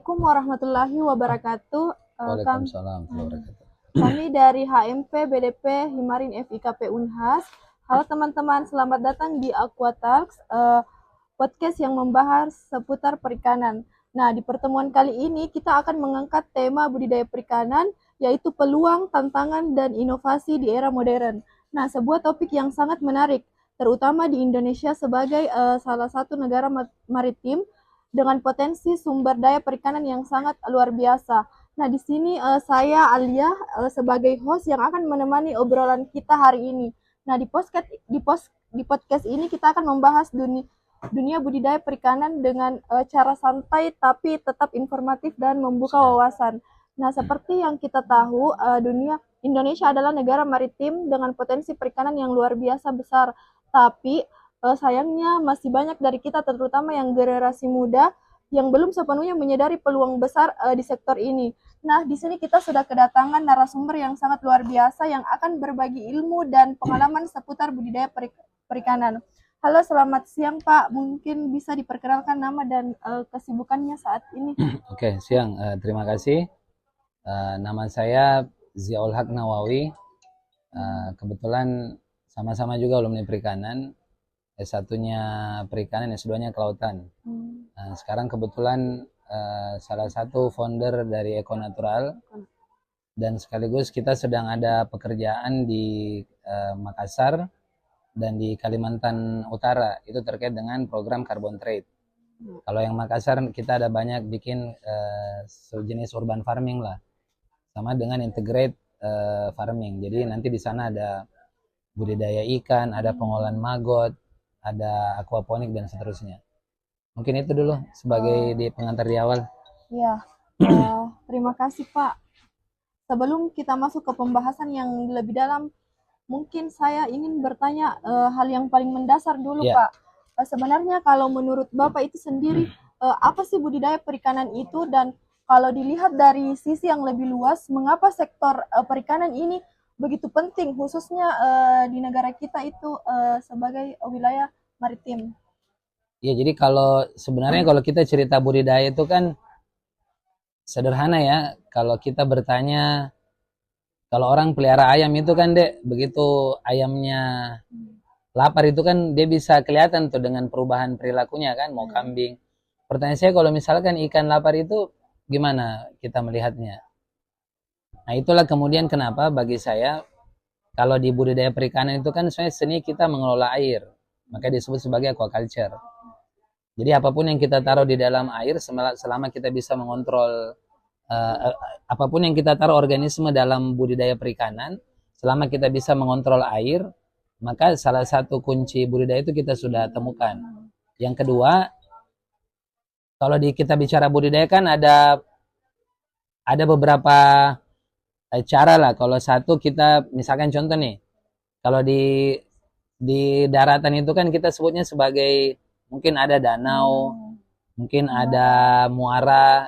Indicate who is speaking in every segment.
Speaker 1: Assalamualaikum warahmatullahi wabarakatuh.
Speaker 2: Waalaikumsalam warahmatullahi wabarakatuh.
Speaker 1: Kami dari HMP BDP Himarin FIKP Unhas. Halo teman-teman, selamat datang di Aquatalks, podcast yang membahas seputar perikanan. Nah, di pertemuan kali ini kita akan mengangkat tema budidaya perikanan, yaitu peluang, tantangan, dan inovasi di era modern. Nah, sebuah topik yang sangat menarik, terutama di Indonesia sebagai salah satu negara maritim dengan potensi sumber daya perikanan yang sangat luar biasa. Nah, di sini saya Alia sebagai host yang akan menemani obrolan kita hari ini. Nah, di podcast ini kita akan membahas dunia budidaya perikanan dengan cara santai tapi tetap informatif dan membuka wawasan. Nah, seperti yang kita tahu, dunia Indonesia adalah negara maritim dengan potensi perikanan yang luar biasa besar. Tapi sayangnya masih banyak dari kita, terutama yang generasi muda, yang belum sepenuhnya menyadari peluang besar di sektor ini. Nah, di sini kita sudah kedatangan narasumber yang sangat luar biasa yang akan berbagi ilmu dan pengalaman seputar budidaya perikanan. Halo, selamat siang Pak. Mungkin bisa diperkenalkan nama dan kesibukannya saat ini.
Speaker 2: Oke, siang. Terima kasih. Nama saya Ziaul Haq Nawawi. Kebetulan sama-sama juga alumni perikanan. S1-nya perikanan, S2-nya kelautan. Sekarang kebetulan salah satu founder dari Ekonatural, dan sekaligus kita sedang ada pekerjaan di Makassar dan di Kalimantan Utara, itu terkait dengan program carbon trade. Kalau yang Makassar kita ada banyak bikin sejenis urban farming lah, sama dengan integrate farming. Jadi nanti di sana ada budidaya ikan, ada pengolahan maggot, ada aquaponik dan seterusnya. Mungkin itu dulu sebagai di pengantar di awal.
Speaker 1: Ya, terima kasih Pak. Sebelum kita masuk ke pembahasan yang lebih dalam, mungkin saya ingin bertanya hal yang paling mendasar dulu Pak. Sebenarnya kalau menurut Bapak itu sendiri, apa sih budidaya perikanan itu, dan kalau dilihat dari sisi yang lebih luas, mengapa sektor perikanan ini begitu penting, khususnya di negara kita itu sebagai wilayah maritim?
Speaker 2: Ya, jadi sebenarnya kalau kita cerita budidaya itu kan sederhana ya. Kalau kita bertanya, kalau orang pelihara ayam itu kan Dek, begitu ayamnya lapar itu kan dia bisa kelihatan tuh dengan perubahan perilakunya kan, mau kambing. Pertanyaan saya, kalau misalkan ikan lapar itu gimana kita melihatnya? Nah, itulah kemudian kenapa bagi saya, kalau di budidaya perikanan itu kan sebenarnya seni kita mengelola air, maka disebut sebagai aquaculture. Jadi apapun yang kita taruh di dalam air, selama kita bisa mengontrol apapun yang kita taruh organisme dalam budidaya perikanan, selama kita bisa mengontrol air, maka salah satu kunci budidaya itu kita sudah temukan. Yang kedua, kalau kita bicara budidaya kan ada beberapa cara lah. Kalau satu, kita misalkan contoh nih, kalau di daratan itu kan kita sebutnya sebagai, mungkin ada danau, mungkin ada muara,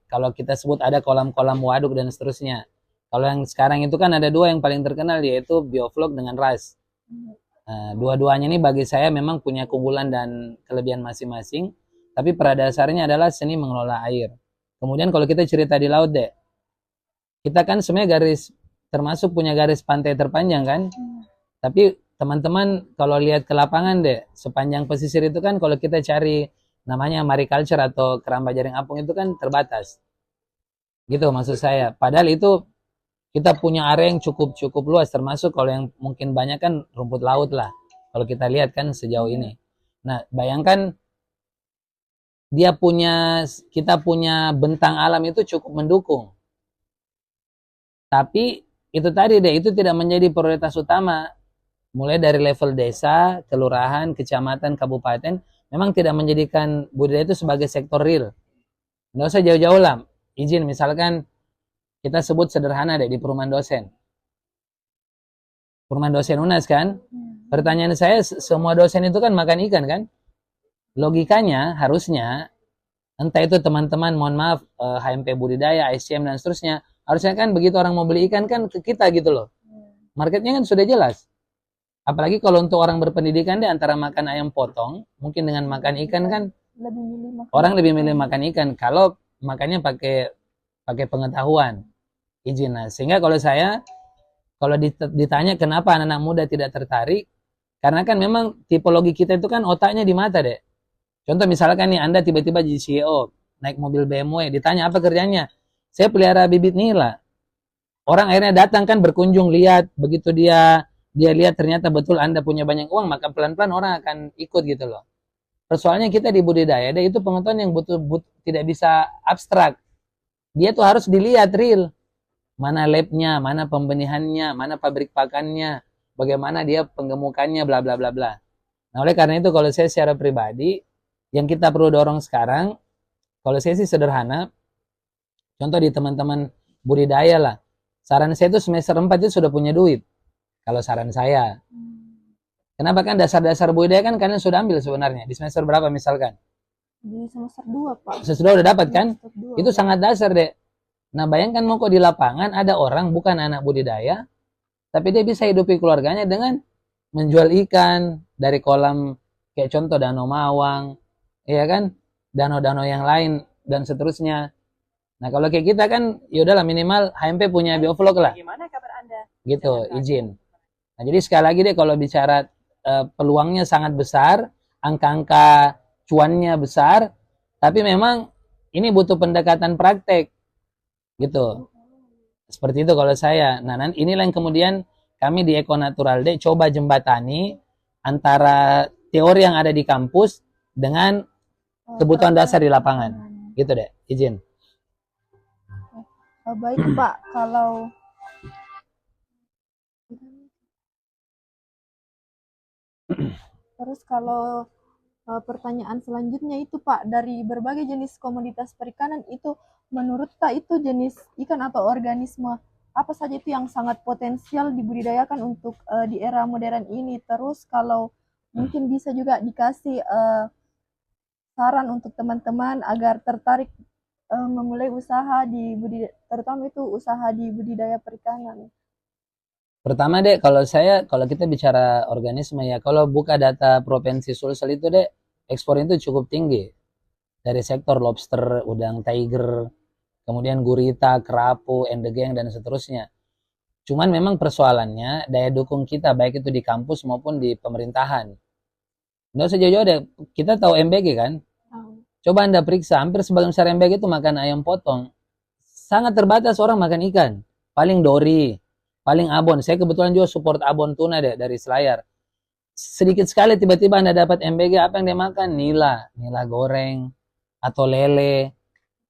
Speaker 2: kalau kita sebut ada kolam-kolam waduk dan seterusnya. Kalau yang sekarang itu kan ada dua yang paling terkenal, yaitu bioflok dengan RAS. Dua-duanya ini bagi saya memang punya keunggulan dan kelebihan masing-masing, tapi pada dasarnya adalah seni mengelola air. Kemudian kalau kita cerita di laut deh, kita kan sebenarnya termasuk punya garis pantai terpanjang kan, tapi teman-teman kalau lihat ke lapangan deh, sepanjang pesisir itu kan kalau kita cari namanya mariculture atau keramba jaring apung itu kan terbatas. Gitu maksud saya. Padahal itu kita punya area yang cukup luas, termasuk kalau yang mungkin banyak kan rumput laut lah. Kalau kita lihat kan sejauh ini. Nah, bayangkan kita punya bentang alam itu cukup mendukung. Tapi itu tadi deh, itu tidak menjadi prioritas utama. Mulai dari level desa, kelurahan, kecamatan, kabupaten, memang tidak menjadikan budidaya itu sebagai sektor real. Nggak usah jauh-jauh lah. Izin, misalkan kita sebut sederhana deh, di perumahan dosen. Perumahan dosen UNAS kan? Pertanyaan saya, semua dosen itu kan makan ikan kan? Logikanya harusnya, entah itu teman-teman, mohon maaf, HMP Budidaya, ICM dan seterusnya, harusnya kan begitu orang mau beli ikan kan ke kita gitu loh. Marketnya kan sudah jelas. Apalagi kalau untuk orang berpendidikan deh, antara makan ayam potong, mungkin dengan makan ikan kan, orang lebih milih makan ikan. Kalau makanya pakai pengetahuan, izin. Nah, sehingga kalau ditanya kenapa anak-anak muda tidak tertarik, karena kan memang tipologi kita itu kan otaknya di mata deh. Contoh misalkan nih Anda tiba-tiba jadi CEO, naik mobil BMW, ditanya apa kerjanya? Saya pelihara bibit nila. Orang akhirnya datang kan berkunjung lihat, begitu dia lihat ternyata betul Anda punya banyak uang, maka pelan-pelan orang akan ikut gitu loh. Persoalannya kita di budidaya, itu pengetahuan yang tidak bisa abstrak. Dia tuh harus dilihat real. Mana labnya, mana pembenihannya, mana pabrik pakannya, bagaimana dia penggemukannya, bla bla bla bla. Nah, oleh karena itu kalau saya secara pribadi, yang kita perlu dorong sekarang, kalau saya sih sederhana, contoh di teman-teman budidaya lah. Saran saya itu semester 4 itu sudah punya duit. Kalau saran saya. Kenapa? Kan dasar-dasar budidaya kan kalian sudah ambil sebenarnya. Di semester berapa misalkan?
Speaker 1: Di semester 2, Pak.
Speaker 2: Semester 2 udah dapat kan?
Speaker 1: Semester 2.
Speaker 2: Itu sangat dasar deh. Nah, bayangkan mau kok di lapangan ada orang bukan anak budidaya, tapi dia bisa hidupi keluarganya dengan menjual ikan dari kolam kayak contoh Danau Mawang, iya kan? Danau-danau yang lain dan seterusnya. Nah, kalau kayak kita kan yaudahlah minimal HMP punya bioflok lah.
Speaker 3: Gimana kabar Anda?
Speaker 2: Gitu, izin. Nah, jadi sekali lagi deh kalau bicara peluangnya sangat besar, angka-angka cuannya besar, tapi memang ini butuh pendekatan praktek. Gitu. Seperti itu kalau saya. Nah, inilah yang kemudian kami di Eko Natural Day coba jembatani antara teori yang ada di kampus dengan kebutuhan dasar di lapangan. Gitu deh, izin.
Speaker 1: Baik Pak, kalau terus kalau pertanyaan selanjutnya itu Pak, dari berbagai jenis komoditas perikanan itu menurut Pak itu jenis ikan atau organisme apa saja itu yang sangat potensial dibudidayakan untuk di era modern ini? Terus kalau mungkin bisa juga dikasih saran untuk teman-teman agar tertarik memulai usaha di budidaya, terutama itu usaha di budidaya perikanan.
Speaker 2: Pertama deh, kalau kita bicara organisme ya, kalau buka data Provinsi Sulsel itu deh, ekspor itu cukup tinggi. Dari sektor lobster, udang tiger, kemudian gurita, kerapu, endegeng, dan seterusnya. Cuman memang persoalannya, daya dukung kita, baik itu di kampus maupun di pemerintahan. Nggak usah jauh-jauh deh, kita tahu MBG kan? Coba Anda periksa, hampir sebagian besar MBG itu makan ayam potong. Sangat terbatas orang makan ikan. Paling dori, paling abon. Saya kebetulan juga support abon tuna deh dari Selayar. Sedikit sekali tiba-tiba Anda dapat MBG, apa yang dia makan? Nila goreng, atau lele.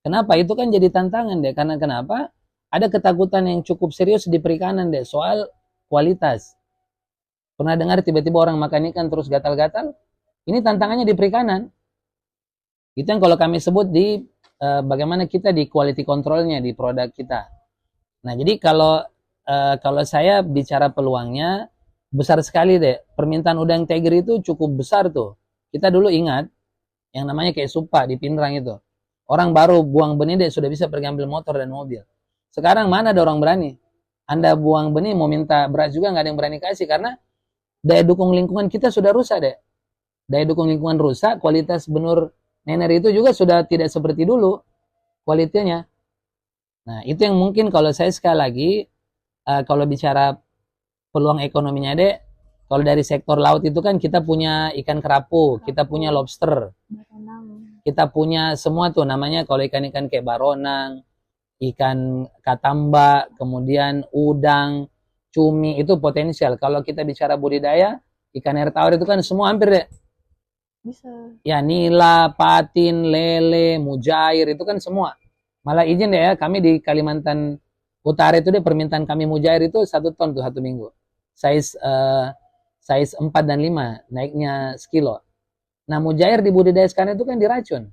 Speaker 2: Kenapa? Itu kan jadi tantangan deh. Karena kenapa? Ada ketakutan yang cukup serius di perikanan deh, soal kualitas. Pernah dengar tiba-tiba orang makan ikan terus gatal-gatal? Ini tantangannya di perikanan. Itu yang kalau kami sebut di bagaimana kita di quality controlnya di produk kita. Nah, jadi kalau saya bicara peluangnya besar sekali deh. Permintaan udang tiger itu cukup besar tuh. Kita dulu ingat yang namanya kayak Supa di Pinrang itu. Orang baru buang benih deh sudah bisa pergi ambil motor dan mobil. Sekarang mana ada orang berani? Anda buang benih mau minta beras juga nggak ada yang berani kasih karena daya dukung lingkungan kita sudah rusak deh. Daya dukung lingkungan rusak, kualitas benur nener itu juga sudah tidak seperti dulu kualitasnya. Nah, itu yang mungkin kalau saya sekali lagi kalau bicara peluang ekonominya deh, kalau dari sektor laut itu kan kita punya ikan kerapu, kita punya lobster, kita punya semua tuh namanya kalau ikan-ikan kayak baronang, ikan katamba, kemudian udang, cumi itu potensial. Kalau kita bicara budidaya, ikan air tawar itu kan semua hampir deh.
Speaker 1: Bisa.
Speaker 2: Ya nila, patin, lele, mujair itu kan semua. Malah izin deh ya, kami di Kalimantan Utara itu deh permintaan kami mujair itu 1 ton tuh 1 minggu. Size 4 dan 5 naiknya sekilo. Nah mujair di budidaya sekarang itu kan diracun.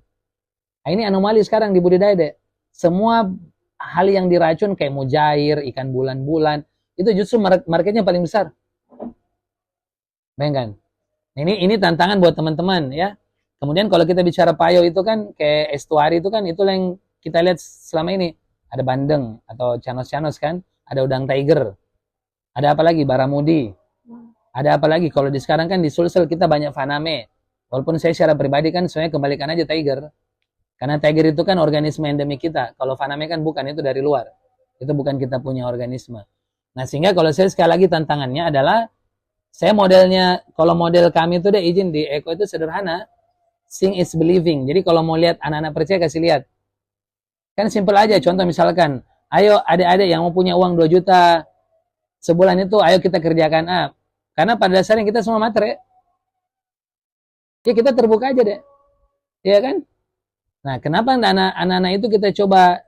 Speaker 2: Nah, ini anomali sekarang di budidaya deh. Semua hal yang diracun kayak mujair, ikan bulan-bulan itu justru marketnya paling besar. Bayangkan. Ini tantangan buat teman-teman ya. Kemudian kalau kita bicara payo itu kan kayak estuari itu kan itu yang kita lihat selama ini. Ada bandeng atau canos-canos kan, ada udang tiger. Ada apa lagi? Baramudi. Ada apa lagi? Kalau di sekarang kan di Sulsel kita banyak faname. Walaupun saya secara pribadi kan sebenarnya kembalikan aja tiger. Karena tiger itu kan organisme endemik kita. Kalau Faname kan bukan, itu dari luar. Itu bukan kita punya organisme. Nah, sehingga kalau saya sekali lagi tantangannya adalah, saya modelnya, kalau model kami itu deh izin di Eko itu sederhana. Seeing is believing. Jadi kalau mau lihat anak-anak percaya, kasih lihat. Kan simple aja. Contoh misalkan, ayo adik-adik yang mau punya uang 2 juta sebulan itu, ayo kita kerjakan A. Karena pada dasarnya kita semua matre. Ya kita terbuka aja deh. Iya kan? Nah, kenapa anak-anak itu kita coba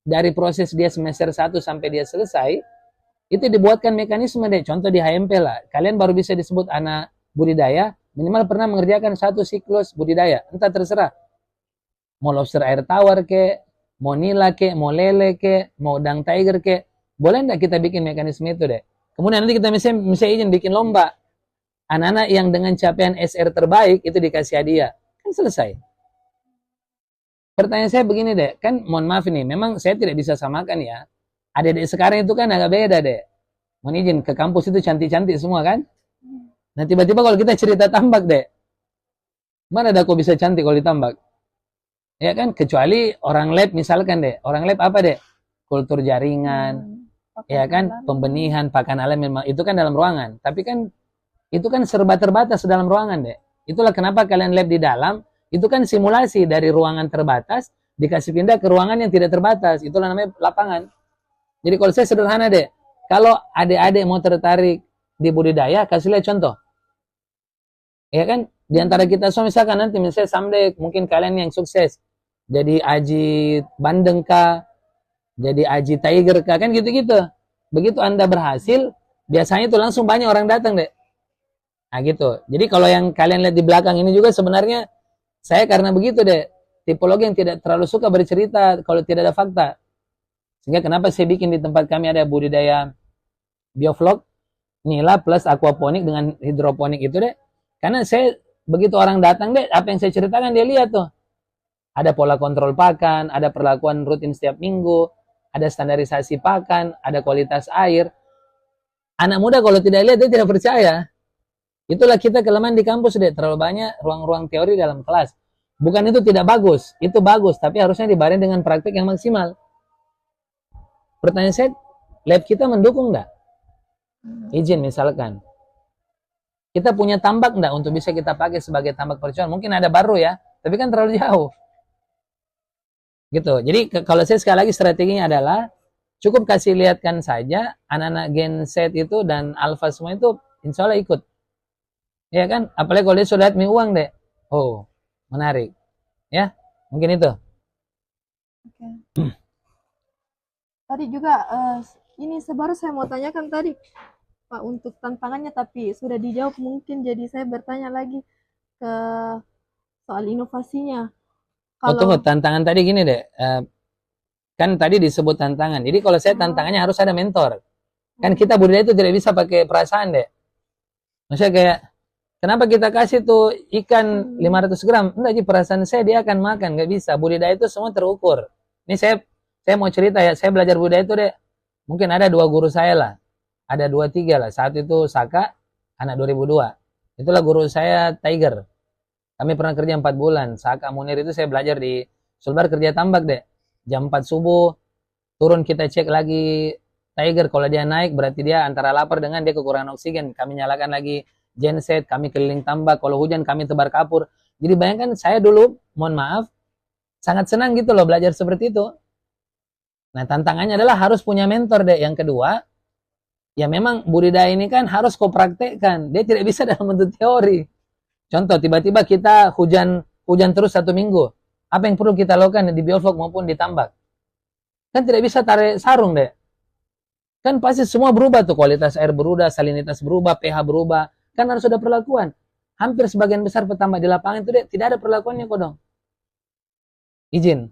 Speaker 2: dari proses dia semester 1 sampai dia selesai, itu dibuatkan mekanisme deh. Contoh di HMP lah. Kalian baru bisa disebut anak budidaya, minimal pernah mengerjakan 1 siklus budidaya. Entah terserah. Mau lobster air tawar ke, mau nila ke, mau lele ke, mau udang tiger ke. Boleh enggak kita bikin mekanisme itu deh. Kemudian nanti kita misalnya izin bikin lomba. Anak-anak yang dengan capaian SR terbaik itu dikasih hadiah. Kan selesai. Pertanyaan saya begini deh, kan mohon maaf nih, memang saya tidak bisa samakan ya. Adik-adik sekarang itu kan agak beda deh. Mohon izin, ke kampus itu cantik-cantik semua kan? Nah tiba-tiba kalau kita cerita tambak deh, mana ada kok bisa cantik kalau ditambak? Ya kan, kecuali orang lab misalkan deh, orang lab apa deh? Kultur jaringan, ya kan, pembenihan, pakan alam memang itu kan dalam ruangan. Tapi kan itu kan serba terbatas dalam ruangan deh. Itulah kenapa kalian lab di dalam, itu kan simulasi dari ruangan terbatas, dikasih pindah ke ruangan yang tidak terbatas. Itulah namanya lapangan. Jadi kalau saya sederhana deh, kalau adik-adik mau tertarik di budidaya, kasih lihat contoh. Ya kan, di antara kita semua misalkan nanti, misalnya someday, mungkin kalian yang sukses, jadi Aji Bandeng kah, jadi Aji Tiger kah, kan gitu-gitu. Begitu Anda berhasil, biasanya itu langsung banyak orang datang deh. Nah gitu. Jadi kalau yang kalian lihat di belakang ini juga sebenarnya, saya karena begitu deh, tipologi yang tidak terlalu suka bercerita kalau tidak ada fakta. Sehingga kenapa saya bikin di tempat kami ada budidaya bioflok, nila plus aquaponik dengan hidroponik itu deh. Karena saya begitu orang datang deh, apa yang saya ceritakan dia lihat tuh. Ada pola kontrol pakan, ada perlakuan rutin setiap minggu, ada standarisasi pakan, ada kualitas air. Anak muda kalau tidak lihat dia tidak percaya. Itulah kita kelemahan di kampus deh, terlalu banyak ruang-ruang teori dalam kelas. Bukan itu tidak bagus, itu bagus, tapi harusnya dibarengi dengan praktik yang maksimal. Pertanyaan saya, lab kita mendukung nggak? Izin misalkan. Kita punya tambak nggak untuk bisa kita pakai sebagai tambak percobaan? Mungkin ada baru ya, tapi kan terlalu jauh. Gitu. Jadi kalau saya sekali lagi strateginya adalah, cukup kasih lihatkan saja anak-anak Gen Z itu dan Alpha semua itu insya Allah ikut. Ya kan? Apalagi kalau dia sudah lihat uang deh. Oh, menarik. Ya, mungkin itu.
Speaker 1: Oke. Tadi juga ini baru saya mau tanyakan tadi Pak untuk tantangannya, tapi sudah dijawab mungkin, jadi saya bertanya lagi ke soal inovasinya.
Speaker 2: Oh tunggu, tantangan tadi gini deh. Kan tadi disebut tantangan. Jadi kalau saya tantangannya harus ada mentor. Kan kita budidaya itu tidak bisa pakai perasaan deh. Maksudnya kayak, kenapa kita kasih tuh ikan 500 gram? Enggak, jadi perasaan saya dia akan makan. Nggak bisa. Budidaya itu semua terukur. Ini saya mau cerita ya. Saya belajar budidaya itu deh. Mungkin ada 2 guru saya lah. Ada 2, 3 lah. Saat itu Saka, anak 2002. Itulah guru saya Tiger. Kami pernah kerja 4 bulan. Saka Munir itu saya belajar di Sulbar kerja tambak deh. Jam 4 subuh, turun kita cek lagi Tiger. Kalau dia naik berarti dia antara lapar dengan dia kekurangan oksigen. Kami nyalakan lagi genset, kami keliling tambak. Kalau hujan kami tebar kapur. Jadi bayangkan saya dulu, mohon maaf, sangat senang gitu loh belajar seperti itu. Nah tantangannya adalah harus punya mentor deh. Yang kedua, ya memang budidaya ini kan harus kau praktekkan. Dia tidak bisa dalam bentuk teori. Contoh, tiba-tiba kita hujan terus 1 minggu. Apa yang perlu kita lakukan di bioflok maupun di tambak? Kan tidak bisa tarik sarung deh. Kan pasti semua berubah tuh. Kualitas air berubah, salinitas berubah, pH berubah. Kan harus ada perlakuan. Hampir sebagian besar petambak di lapangan itu deh, tidak ada perlakuannya kok dong. Izin.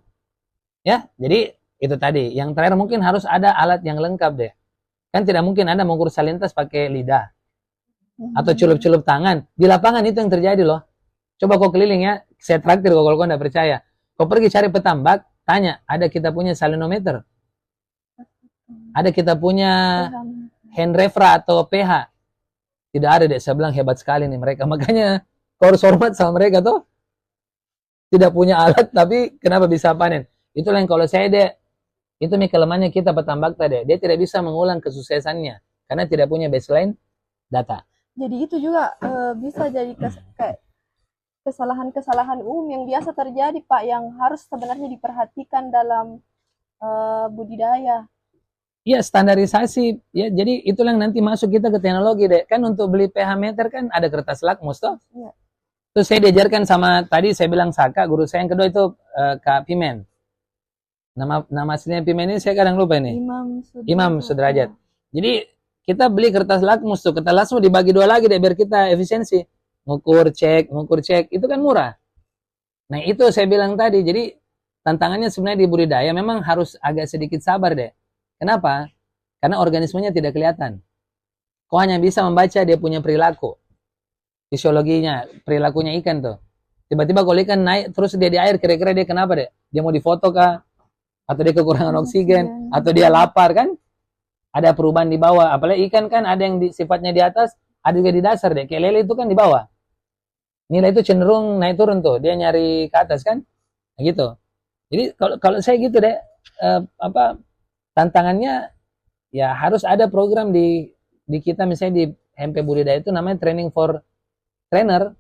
Speaker 2: Ya, jadi itu tadi. Yang terakhir mungkin harus ada alat yang lengkap deh. Kan tidak mungkin Anda mengukur salinitas pakai lidah. Atau celup-celup tangan. Di lapangan itu yang terjadi loh. Coba kau keliling ya. Saya traktir kalau kau nggak percaya. Kau pergi cari petambak, tanya, ada kita punya salinometer? Ada kita punya Henrefra atau pH? Tidak ada deh. Saya bilang hebat sekali nih mereka. Makanya kau harus hormat sama mereka tuh. tidak punya alat, tapi kenapa bisa panen? Itulah yang kalau saya deh, itu nih kelemahannya kita petambak tadi. Dia tidak bisa mengulang kesuksesannya karena tidak punya baseline data.
Speaker 1: Jadi itu juga bisa jadi kayak kesalahan-kesalahan umum yang biasa terjadi Pak, yang harus sebenarnya diperhatikan dalam budidaya.
Speaker 2: Iya, standarisasi ya. Jadi itulah yang nanti masuk kita ke teknologi deh. Kan untuk beli pH meter kan ada kertas lakmus toh.
Speaker 1: Iya.
Speaker 2: Terus saya diajarkan sama tadi saya bilang Saka, guru saya yang kedua itu Kak Pimen. Nama aslinya Pimen ini saya kadang lupa ini. Imam Sudrajat. Jadi kita beli kertas lakmus tuh, kertas lakmus dibagi dua lagi deh biar kita efisiensi. Ngukur cek, itu kan murah. Nah itu saya bilang tadi, jadi tantangannya sebenarnya di budidaya memang harus agak sedikit sabar deh. Kenapa? Karena organismenya tidak kelihatan. Kau hanya bisa membaca dia punya perilaku. Fisiologinya, perilakunya ikan tuh. Tiba-tiba kalau ikan naik terus dia di air, kira-kira dia kenapa deh? Dia mau difoto kah? Atau dia kekurangan oksigen? Atau dia lapar kan? Ada perubahan di bawah. Apalagi ikan kan ada yang sifatnya di atas, ada juga di dasar deh. Kayak lele itu kan di bawah. Nilai itu cenderung naik turun tuh. Dia nyari ke atas kan? Nah, gitu. Jadi kalau saya gitu deh, tantangannya ya harus ada program di kita misalnya di MP Budidaya itu namanya training for trainer.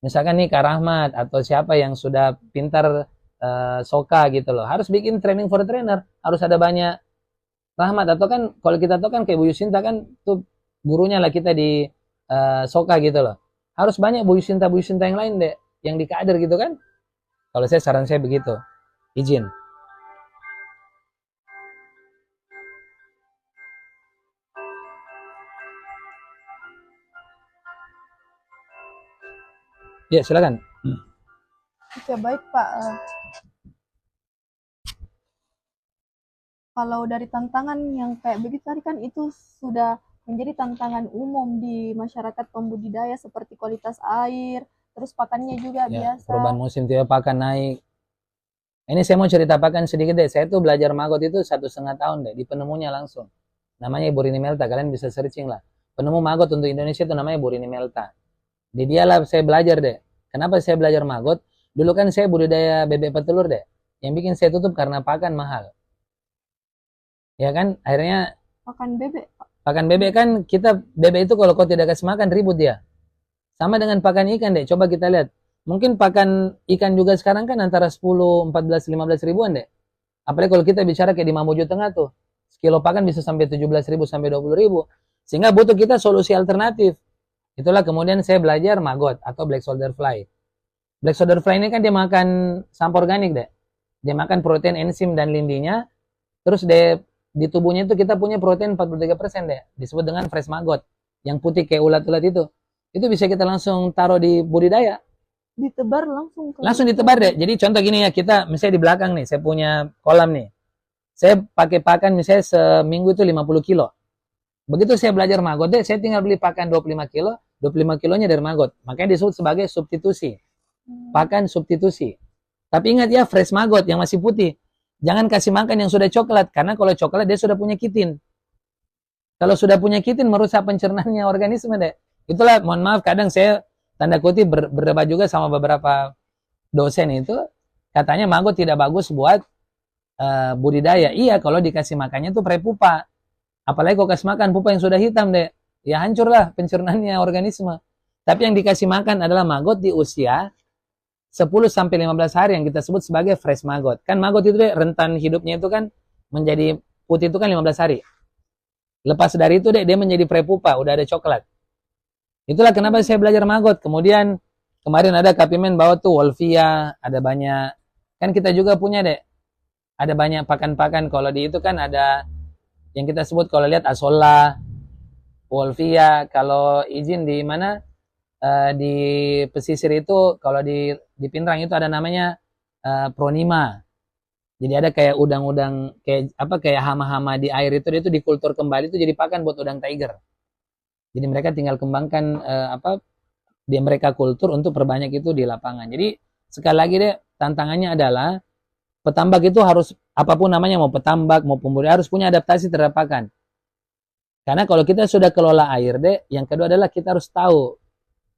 Speaker 2: Misalkan nih Kak Rahmat atau siapa yang sudah pintar soka gitu loh. Harus bikin training for trainer. Harus ada banyak Rahmat atau kan kalau kita tahu kan kayak Bu Yusinta kan tuh gurunya lah kita di soka gitu loh. Harus banyak Bu Yusinta yang lain deh yang di kader gitu kan. Kalau saya saran saya begitu. Izin. Ya, silakan.
Speaker 1: Oke, baik Pak. Kalau dari tantangan yang kayak begitu tadi kan itu sudah menjadi tantangan umum di masyarakat pembudidaya seperti kualitas air, terus pakannya juga
Speaker 2: Ya,
Speaker 1: biasa.
Speaker 2: perubahan musim tiba pakan naik. Ini saya mau cerita pakan sedikit deh. Saya tuh belajar maggot itu 1,5 tahun deh. Di penemunya langsung. Namanya Ibu Rini Melta. Kalian bisa searching lah. Penemu maggot untuk Indonesia itu namanya Ibu Rini Melta. Di dia lah saya belajar deh. Kenapa saya belajar maggot? Dulu kan saya budidaya bebek petelur deh. Yang bikin saya tutup karena pakan mahal. Ya kan? Akhirnya
Speaker 1: Pakan bebek.
Speaker 2: pakan bebek kan kita bebek itu kalau kau tidak kasih makan ribut dia. Sama dengan pakan ikan deh. Coba kita lihat. Mungkin pakan ikan juga sekarang kan antara 10, 14, 15 ribuan deh. Apalagi kalau kita bicara kayak di Mamuju Tengah tuh. Sekilo pakan bisa sampai 17 ribu sampai 20 ribu. Sehingga butuh kita solusi alternatif. Itulah kemudian saya belajar maggot atau black soldier fly. Black soldier fly ini kan dia makan sampah organik deh. Dia makan protein, enzim, dan lindinya. Terus di tubuhnya itu kita punya protein 43% deh. Disebut dengan fresh maggot. Yang putih kayak ulat-ulat itu. Itu bisa kita langsung taruh di budidaya.
Speaker 1: Ditebar langsung.
Speaker 2: Langsung ditebar deh. Jadi contoh gini ya, kita misalnya di belakang nih, saya punya kolam nih. Saya pakai pakan misalnya seminggu itu 50 kilo. Begitu saya belajar maggot deh, saya tinggal beli pakan 25 kilo, 25 kilonya dari maggot. Makanya disebut sebagai substitusi. Pakan substitusi. Tapi ingat ya, fresh maggot yang masih putih. Jangan kasih makan yang sudah coklat, karena kalau coklat dia sudah punya kitin. Kalau sudah punya kitin, merusak pencernaannya organisme deh. Itulah, mohon maaf, kadang saya tanda kutip berdebat juga sama beberapa dosen itu, katanya maggot tidak bagus buat budidaya. Iya, kalau dikasih makannya tuh prepupa. Apalagi kalau kasih makan pupa yang sudah hitam deh, ya hancurlah pencernaannya organisme. Tapi yang dikasih makan adalah maggot di usia 10-15 hari yang kita sebut sebagai fresh maggot. Kan maggot itu deh, rentan hidupnya itu kan menjadi putih itu kan 15 hari. Lepas dari itu deh, dia menjadi prepupa, udah ada coklat. Itulah kenapa saya belajar maggot. Kemudian kemarin ada Kapimen bawa tuh Wolfia, ada banyak. Kan kita juga punya deh, ada banyak pakan-pakan. Kalau di itu kan ada yang kita sebut kalau lihat Asolla, Wolfia. Kalau izin di mana di pesisir itu, kalau di Pinrang itu ada namanya Pronima. Jadi ada kayak udang-udang kayak hama-hama di air itu, dia itu dikultur kembali itu jadi pakan buat udang tiger. Jadi mereka tinggal kembangkan dia mereka kultur untuk perbanyak itu di lapangan. Jadi sekali lagi deh, tantangannya adalah petambak itu harus apapun namanya, mau petambak mau pembudidaya, harus punya adaptasi terhadap pakan. Karena kalau kita sudah kelola air deh, yang kedua adalah kita harus tahu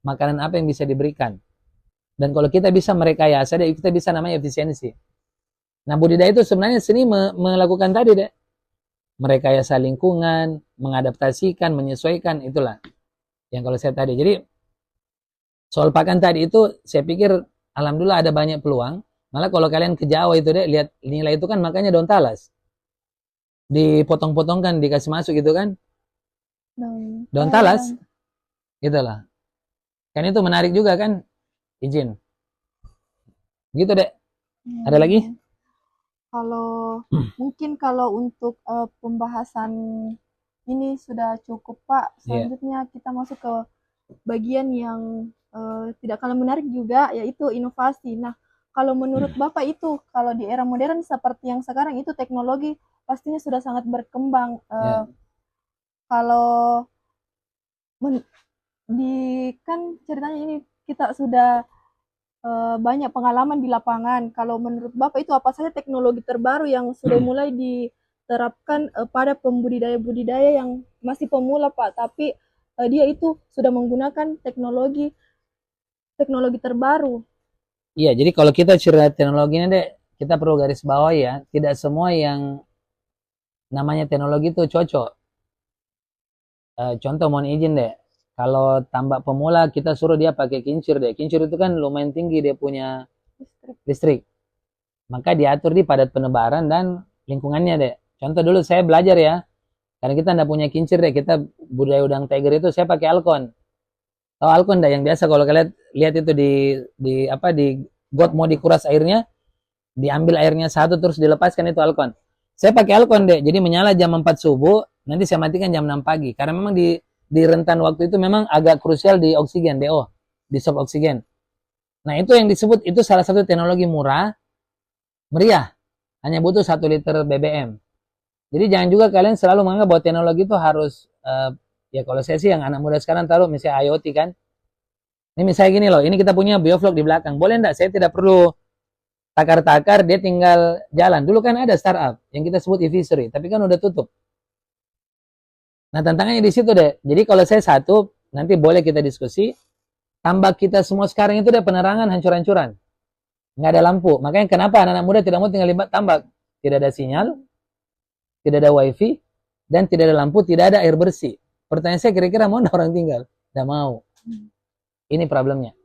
Speaker 2: makanan apa yang bisa diberikan. Dan kalau kita bisa merekayasa deh, kita bisa namanya efisiensi. Nah, budidaya itu sebenarnya seni melakukan tadi deh. Merekayasa lingkungan, mengadaptasikan, menyesuaikan, itulah. Yang kalau saya tadi. Jadi, soal pakan tadi itu, saya pikir, alhamdulillah ada banyak peluang. Malah kalau kalian ke Jawa itu deh, lihat nilai itu kan makanya daun talas. Dipotong-potongkan, dikasih masuk gitu kan. Daun talas, itulah. Kan itu menarik juga kan, izin. Gitu deh. Ada lagi?
Speaker 1: Kalau mungkin kalau untuk pembahasan ini sudah cukup Pak. Selanjutnya kita masuk ke bagian yang tidak kalah menarik juga, yaitu inovasi. Nah, kalau menurut Bapak itu, kalau di era modern seperti yang sekarang itu teknologi pastinya sudah sangat berkembang. Kalau kan ceritanya ini kita sudah banyak pengalaman di lapangan. Kalau menurut Bapak itu apa saja teknologi terbaru yang sudah mulai diterapkan pada pembudidaya-budidaya yang masih pemula Pak, tapi dia itu sudah menggunakan teknologi terbaru.
Speaker 2: Iya, jadi kalau kita cerita teknologinya deh, kita perlu garis bawah ya, tidak semua yang namanya teknologi itu cocok. Contoh mohon izin deh, kalau tambak pemula kita suruh dia pakai kincir deh. Kincir itu kan lumayan tinggi dia punya listrik. Maka diatur di padat penebaran dan lingkungannya deh. Contoh dulu saya belajar ya, karena kita nggak punya kincir deh, kita budidaya udang tiger itu saya pakai alkon. Tahu alkon dah yang biasa kalau kalian lihat itu di got mau dikuras airnya, diambil airnya satu terus dilepaskan itu alkon. Saya pakai alkon deh, jadi menyala jam 4 subuh, nanti saya matikan jam 6 pagi. Karena memang di rentan waktu itu memang agak krusial di oksigen, DO, di sub oksigen. Nah itu yang disebut, itu salah satu teknologi murah, meriah, hanya butuh 1 liter BBM. Jadi jangan juga kalian selalu menganggap bahwa teknologi itu harus, ya kalau saya sih yang anak muda sekarang taruh misalnya IoT kan. Ini misalnya gini loh, ini kita punya bioflok di belakang. Boleh enggak saya tidak perlu takar-takar, dia tinggal jalan. Dulu kan ada startup yang kita sebut e-fishery, tapi kan udah tutup. Nah tantangannya di situ deh. Jadi kalau saya satu, nanti boleh kita diskusi. Tambak kita semua sekarang itu udah penerangan hancur-hancuran. Nggak ada lampu. Makanya kenapa anak-anak muda tidak mau tinggal di tambak? Tidak ada sinyal, tidak ada wifi, dan tidak ada lampu, tidak ada air bersih. Pertanyaan saya kira-kira mau orang tinggal? Tidak mau. Ini problemnya.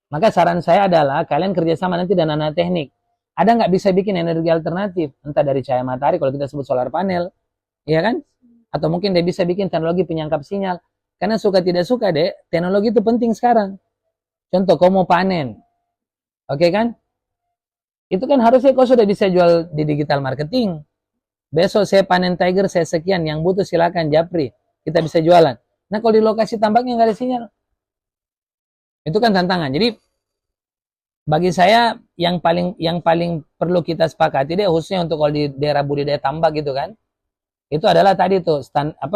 Speaker 2: Maka saran saya adalah kalian kerjasama nanti dengan anak teknik. Ada nggak bisa bikin energi alternatif? Entah dari cahaya matahari, kalau kita sebut solar panel. Iya kan? Atau mungkin dia bisa bikin teknologi penyangkap sinyal. Karena suka tidak suka deh, teknologi itu penting sekarang. Contoh, kau mau panen. Oke kan? Itu kan harusnya kau sudah bisa jual di digital marketing. Besok saya panen tiger, saya sekian. Yang butuh silakan japri. Kita bisa jualan. Nah kalau di lokasi tambaknya nggak ada sinyal. Itu kan tantangan. Jadi bagi saya yang paling perlu kita sepakati deh, khususnya untuk kalau di daerah budidaya tambak gitu kan, itu adalah tadi tuh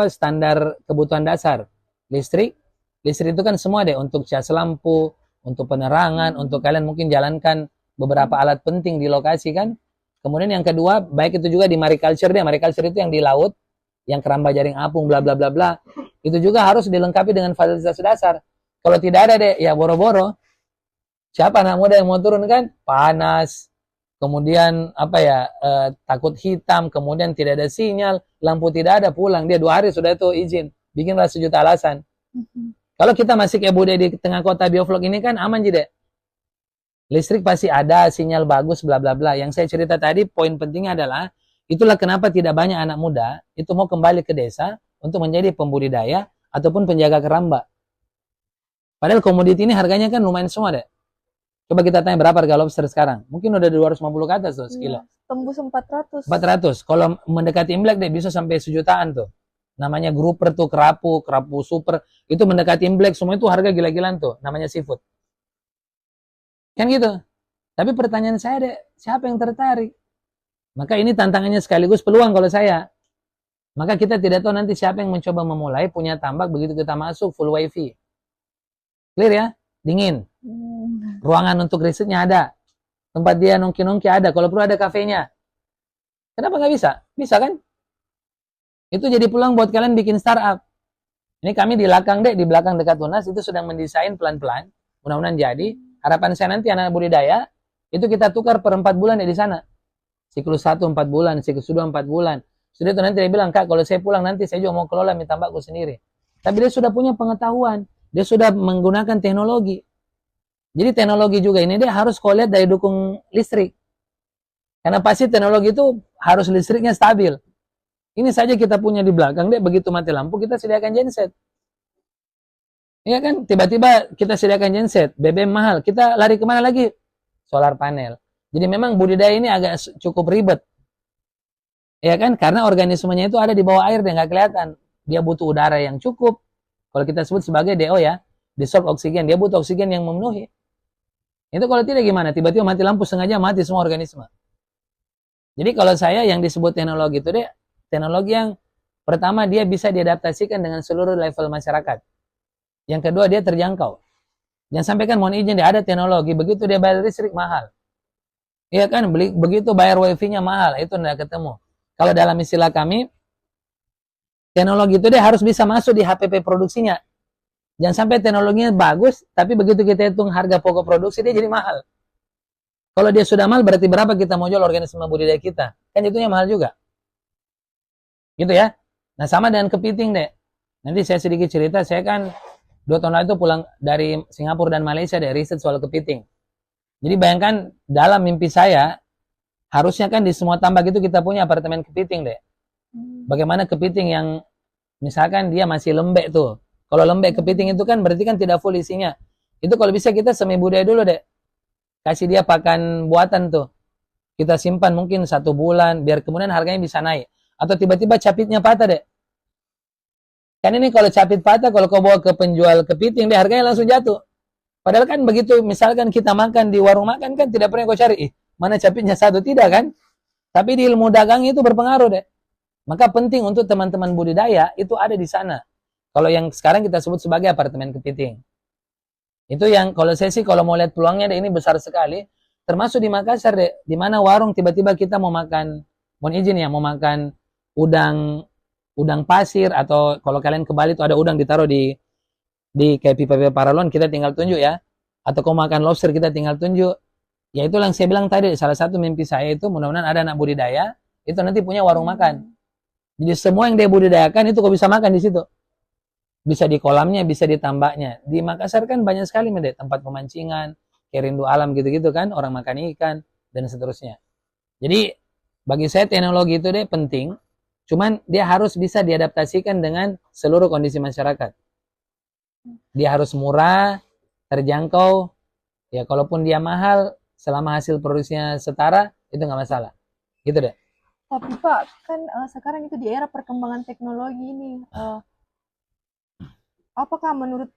Speaker 2: standar kebutuhan dasar. Listrik itu kan semua deh, untuk cas lampu, untuk penerangan, untuk kalian mungkin jalankan beberapa alat penting di lokasi kan. Kemudian yang kedua, baik itu juga di mariculture deh. Mariculture itu yang di laut, yang keramba jaring apung bla bla bla bla. Itu juga harus dilengkapi dengan fasilitas dasar. Kalau tidak ada deh, ya boro-boro. Siapa anak muda yang mau turun kan? Panas. Kemudian takut hitam, kemudian tidak ada sinyal, lampu tidak ada, pulang dia 2 hari sudah itu izin, bikinlah sejuta alasan. Kalau kita masih kayak budaya di tengah kota bioflok ini kan aman jadi. Listrik pasti ada, sinyal bagus, bla bla bla. Yang saya cerita tadi, poin pentingnya adalah itulah kenapa tidak banyak anak muda itu mau kembali ke desa untuk menjadi pembudidaya ataupun penjaga keramba. Padahal komoditi ini harganya kan lumayan semua deh. Coba kita tanya berapa harga lobster sekarang? Mungkin udah 250 ke atas tuh sekilo.
Speaker 1: Tembus 400.
Speaker 2: 400. Kalau mendekati Imlek deh bisa sampai 1 jutaan tuh. Namanya grouper tuh, kerapu super. Itu mendekati Imlek, semua itu harga gila-gilaan tuh. Namanya seafood. Kan gitu. Tapi pertanyaan saya deh, siapa yang tertarik? Maka ini tantangannya sekaligus peluang kalau saya. Maka kita tidak tahu nanti siapa yang mencoba memulai punya tambak begitu kita masuk full wifi. Clear ya? Dingin. Ruangan untuk risetnya ada. Tempat dia nongki-nongki ada. Kalau perlu ada kafenya. Kenapa nggak bisa? Bisa kan? Itu jadi peluang buat kalian bikin startup. Ini kami di belakang deh, di belakang dekat UNAS itu sedang mendesain pelan-pelan. Mudah-mudahan jadi. harapan saya nanti anak budidaya itu kita tukar per 4 bulan di sana. Siklus 1 4 bulan, siklus 2 4 bulan. Sudah itu nanti dia bilang, Kak, kalau saya pulang nanti saya juga mau kelola mie tambakku sendiri. Tapi dia sudah punya pengetahuan, dia sudah menggunakan teknologi. Jadi teknologi juga ini dia harus kau lihat dari dukung listrik. Karena pasti teknologi itu harus listriknya stabil. Ini saja kita punya di belakang, dia begitu mati lampu kita sediakan genset. Iya kan? Tiba-tiba kita sediakan genset, BBM mahal, kita lari kemana lagi? Solar panel. Jadi memang budidaya ini agak cukup ribet. Ya kan? Karena organismenya itu ada di bawah air dan nggak kelihatan. Dia butuh udara yang cukup. Kalau kita sebut sebagai DO ya, dissolved oksigen. Dia butuh oksigen yang memenuhi. Itu kalau tidak gimana? Tiba-tiba mati lampu sengaja mati semua organisme. Jadi kalau saya yang disebut teknologi itu deh, teknologi yang pertama dia bisa diadaptasikan dengan seluruh level masyarakat. Yang kedua dia terjangkau. Jangan sampai kan mohon izin dia ada teknologi, begitu dia bayar listrik mahal. Iya kan? Begitu bayar wifi-nya mahal, itu tidak ketemu. Kalau dalam istilah kami, teknologi itu dia harus bisa masuk di HPP produksinya. Jangan sampai teknologinya bagus, tapi begitu kita hitung harga pokok produksi, dia jadi mahal. Kalau dia sudah mahal, berarti berapa kita mau jual organisme budidaya kita? Kan itunya mahal juga. Gitu ya. Nah, sama dengan kepiting deh. Nanti saya sedikit cerita, saya kan 2 tahun lalu itu pulang dari Singapura dan Malaysia deh, riset soal kepiting. Jadi bayangkan, dalam mimpi saya, harusnya kan di semua tambak itu kita punya apartemen kepiting deh. Bagaimana kepiting yang misalkan dia masih lembek tuh. Kalau lembek kepiting itu kan berarti kan tidak full isinya. Itu kalau bisa kita semi budaya dulu deh. Kasih dia pakan buatan tuh. Kita simpan mungkin 1 bulan biar kemudian harganya bisa naik. Atau tiba-tiba capitnya patah deh. Kan ini kalau capit patah, kalau kau bawa ke penjual kepiting, deh harganya langsung jatuh. Padahal kan begitu misalkan kita makan di warung makan kan tidak pernah kau cari. Mana capitnya 1, tidak kan? Tapi di ilmu dagang itu berpengaruh deh. Maka penting untuk teman-teman budidaya itu ada di sana. Kalau yang sekarang kita sebut sebagai apartemen kepiting. Itu yang kalau saya sih kalau mau lihat peluangnya deh, ini besar sekali. Termasuk di Makassar deh, di mana warung tiba-tiba kita mau makan, mohon izin ya, mau makan udang pasir, atau kalau kalian ke Bali itu ada udang ditaruh di kayak pipa-pipa paralon, kita tinggal tunjuk ya. Atau kau makan lobster kita tinggal tunjuk. Ya itu yang saya bilang tadi, salah satu mimpi saya itu mudah-mudahan ada anak budidaya, itu nanti punya warung makan. Jadi semua yang dia budidayakan itu kau bisa makan di situ. Bisa di kolamnya, bisa di tambaknya. Di Makassar kan banyak sekali tempat pemancingan, kayak rindu alam gitu-gitu kan, orang makan ikan, dan seterusnya. Jadi bagi saya teknologi itu deh penting, cuman dia harus bisa diadaptasikan dengan seluruh kondisi masyarakat. Dia harus murah, terjangkau, ya kalaupun dia mahal, selama hasil produksinya setara, itu nggak masalah. Gitu deh.
Speaker 1: Tapi Pak, kan sekarang itu di era perkembangan teknologi ini, apakah menurut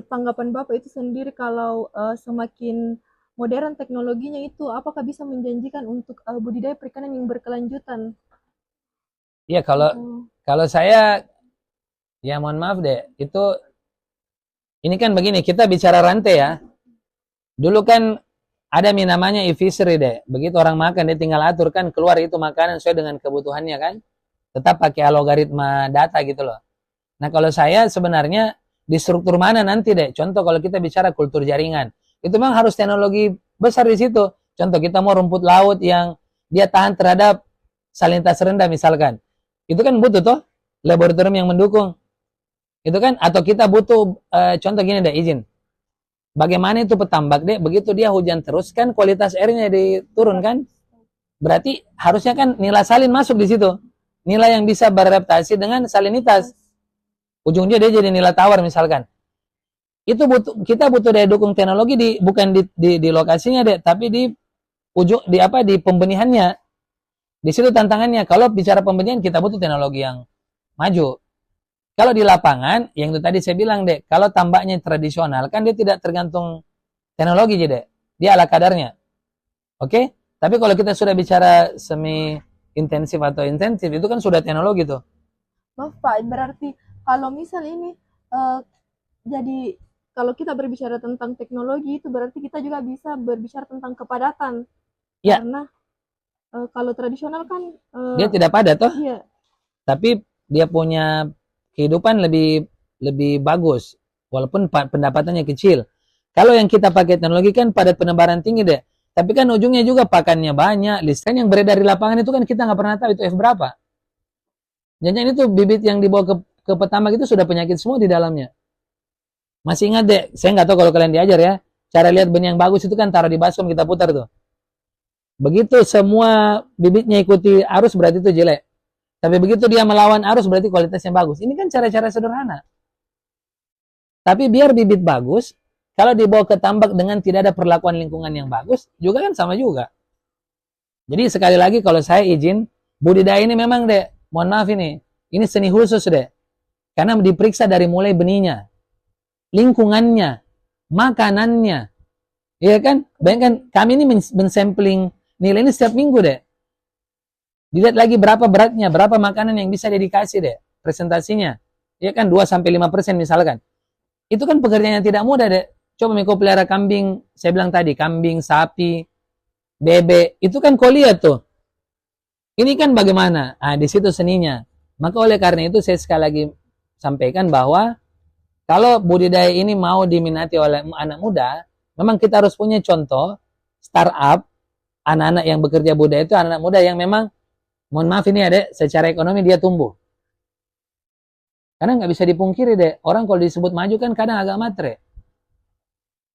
Speaker 1: tanggapan Bapak itu sendiri kalau semakin modern teknologinya itu, apakah bisa menjanjikan untuk budidaya perikanan yang berkelanjutan?
Speaker 2: Iya, kalau saya, ya mohon maaf deh, itu ini kan begini, kita bicara rantai ya. Dulu kan ada namanya e-fishery deh. Begitu orang makan, dia tinggal atur kan, keluar itu makanan sesuai dengan kebutuhannya kan. Tetap pakai algoritma data gitu loh. Nah kalau saya sebenarnya di struktur mana nanti deh. Contoh kalau kita bicara kultur jaringan. Itu memang harus teknologi besar di situ. Contoh kita mau rumput laut yang dia tahan terhadap salinitas rendah misalkan. Itu kan butuh tuh laboratorium yang mendukung. Itu kan, atau kita butuh, contoh gini deh, izin. Bagaimana itu petambak deh, begitu dia hujan terus kan kualitas airnya diturun kan? Berarti harusnya kan nilai salin masuk di situ. Nilai yang bisa beradaptasi dengan salinitas. Ujungnya dia jadi nilai tawar misalkan. Itu kita butuh daya dukung teknologi bukan di lokasinya deh, tapi di pembenihannya. Di situ tantangannya. Kalau bicara pembenihan kita butuh teknologi yang maju. Kalau di lapangan, yang itu tadi saya bilang deh, kalau tambaknya tradisional, kan dia tidak tergantung teknologi deh. Dia ala kadarnya. Oke? Tapi kalau kita sudah bicara semi intensif atau intensif, itu kan sudah teknologi tuh.
Speaker 1: Maaf Pak, berarti kalau misal ini, jadi kalau kita berbicara tentang teknologi itu berarti kita juga bisa berbicara tentang kepadatan.
Speaker 2: Ya.
Speaker 1: Karena kalau tradisional kan
Speaker 2: dia tidak padat toh.
Speaker 1: Iya.
Speaker 2: Tapi dia punya kehidupan lebih bagus walaupun pendapatannya kecil. Kalau yang kita pakai teknologi kan padat penebaran tinggi deh. Tapi kan ujungnya juga pakannya banyak. Listrik yang beredar di lapangan itu kan kita nggak pernah tahu itu F berapa. Jangan itu bibit yang dibawa ke petambak itu sudah penyakit semua di dalamnya. Masih ingat deh, saya nggak tahu kalau kalian diajar ya. Cara lihat benih yang bagus itu kan taruh di baskom kita putar tuh. Begitu semua bibitnya ikuti arus berarti itu jelek. Tapi begitu dia melawan arus berarti kualitasnya bagus. Ini kan cara-cara sederhana. Tapi biar bibit bagus, kalau dibawa ke tambak dengan tidak ada perlakuan lingkungan yang bagus, juga kan sama juga. Jadi sekali lagi kalau saya izin, budidaya ini memang deh, mohon maaf ini seni khusus deh. Karena diperiksa dari mulai benihnya, lingkungannya, makanannya. Iya kan? Bayangkan kami ini mensampling nilai ini setiap minggu deh. Dilihat lagi berapa beratnya, berapa makanan yang bisa dedikasi deh, presentasinya. Iya kan 2-5% misalkan. Itu kan pekerjaan yang tidak mudah deh. Coba kau pelihara kambing, saya bilang tadi, kambing, sapi, bebek, itu kan kau lihat tuh. Ini kan bagaimana? Ah, di situ seninya. Maka oleh karena itu saya sekali lagi sampaikan bahwa kalau budidaya ini mau diminati oleh anak muda, memang kita harus punya contoh startup, anak-anak yang bekerja budidaya itu anak-anak muda yang memang, mohon maaf ini ada, secara ekonomi dia tumbuh. Karena nggak bisa dipungkiri deh, orang kalau disebut maju kan kadang agak matre.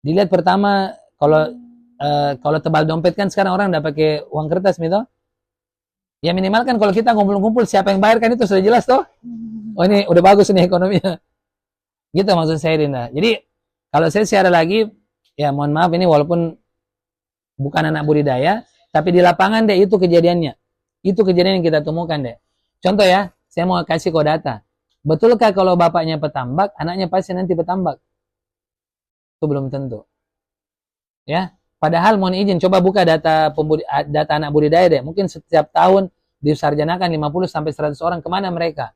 Speaker 2: Dilihat pertama, kalau tebal dompet kan sekarang orang udah pakai uang kertas gitu. Ya minimal kan kalau kita ngumpul-ngumpul siapa yang bayar kan itu sudah jelas toh. Oh ini udah bagus nih ekonominya. Gitu maksud saya Dinda. Jadi kalau saya share lagi, ya mohon maaf ini walaupun bukan anak budidaya, tapi di lapangan deh itu kejadiannya. Itu kejadian yang kita temukan deh. Contoh ya, saya mau kasih kode data. Betulkah kalau bapaknya petambak, anaknya pasti nanti petambak? Itu belum tentu. Ya, padahal mohon izin coba buka data anak budidaya deh. Mungkin setiap tahun disarjanakan 50-100 orang, kemana mereka?